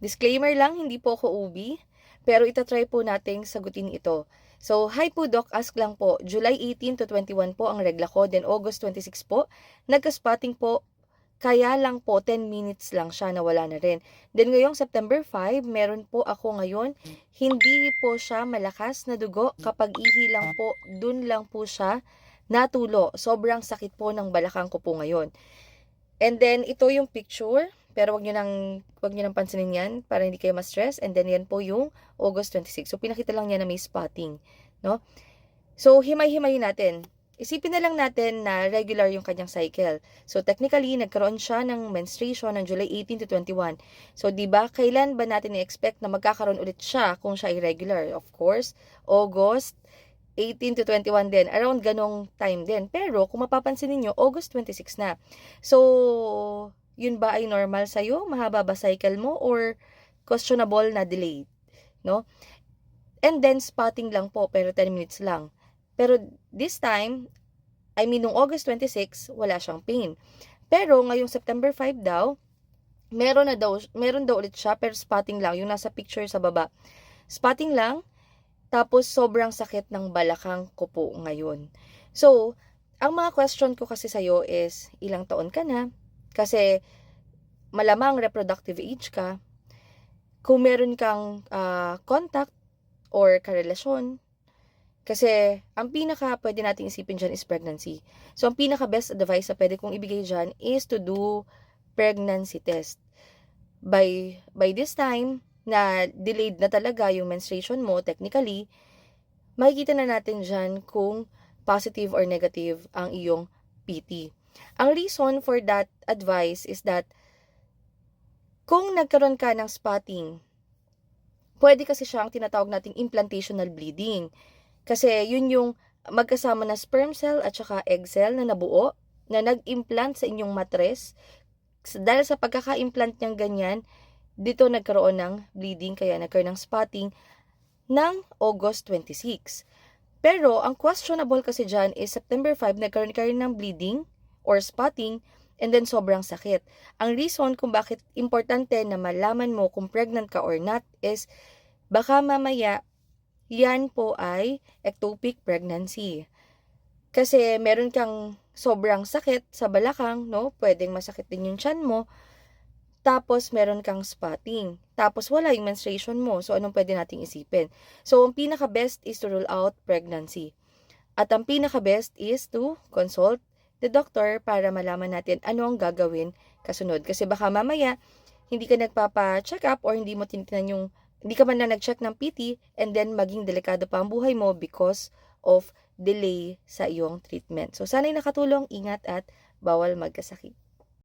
Disclaimer lang, hindi po ako OB, pero itatry po nating sagutin ito. So, hi po Doc, ask lang po, July 18 to 21 po ang regla ko, then August 26 po, nagka-spotting po, kaya lang po 10 minutes lang siya, nawala na rin. Then ngayong September 5, meron po ako ngayon, hindi po siya malakas na dugo, kapag ihi lang po, dun lang po siya natulo. Sobrang sakit po ng balakang ko po ngayon. And then, ito yung picture. Pero wag niyo nang pansinin yan para hindi kayo ma-stress. And then, yan po yung August 26. So, pinakita lang niya na may spotting. No? So, himay-himayin natin. Isipin na lang natin na regular yung kanyang cycle. So, technically, nagkaroon siya ng menstruation ng July 18 to 21. So, di ba, kailan ba natin i-expect na magkakaroon ulit siya kung siya irregular? Of course, August 18 to 21 din. Around ganong time din. Pero, kung mapapansin niyo August 26 na. So, yun ba ay normal sa'yo? Mahaba ba cycle mo? Or questionable na delayed? No? And then, spotting lang po, pero 10 minutes lang. Pero this time, I mean, nung August 26, wala siyang pain. Pero ngayong September 5 daw, meron daw ulit siya, pero spotting lang, yung nasa picture sa baba. Spotting lang, tapos sobrang sakit ng balakang ko po ngayon. So, ang mga question ko kasi sa'yo is, ilang taon ka na? Kasi malamang reproductive age ka. Kung meron kang contact or karelasyon, kasi, ang pinaka pwede nating isipin dyan is pregnancy. So, ang pinaka best advice na pwede kong ibigay dyan is to do pregnancy test. By this time, na delayed na talaga yung menstruation mo, technically, makikita na natin dyan kung positive or negative ang iyong PT. Ang reason for that advice is that, kung nagkaroon ka ng spotting, pwede kasi siya ang tinatawag nating implantational bleeding. Kasi yun yung magkasama na sperm cell at saka egg cell na nabuo, na nag-implant sa inyong matres. Dahil sa pagkaka-implant niyang ganyan, dito nagkaroon ng bleeding, kaya nagkaroon ng spotting ng August 26. Pero, ang questionable kasi dyan is September 5, nagkaroon ka rin ng bleeding or spotting, and then sobrang sakit. Ang reason kung bakit importante na malaman mo kung pregnant ka or not is, baka mamaya, yan po ay ectopic pregnancy. Kasi meron kang sobrang sakit sa balakang, no? Pwedeng masakit din yung tiyan mo. Tapos meron kang spotting. Tapos wala yung menstruation mo. So, anong pwede nating isipin? So, ang pinaka-best is to rule out pregnancy. At ang pinaka-best is to consult the doctor para malaman natin ano ang gagawin kasunod. Kasi baka mamaya, hindi ka nagpapa-check up or hindi ka man lang nag-check ng PT, and then maging delikado pa ang buhay mo because of delay sa iyong treatment. So, sana'y nakatulong, ingat at bawal magkasakit.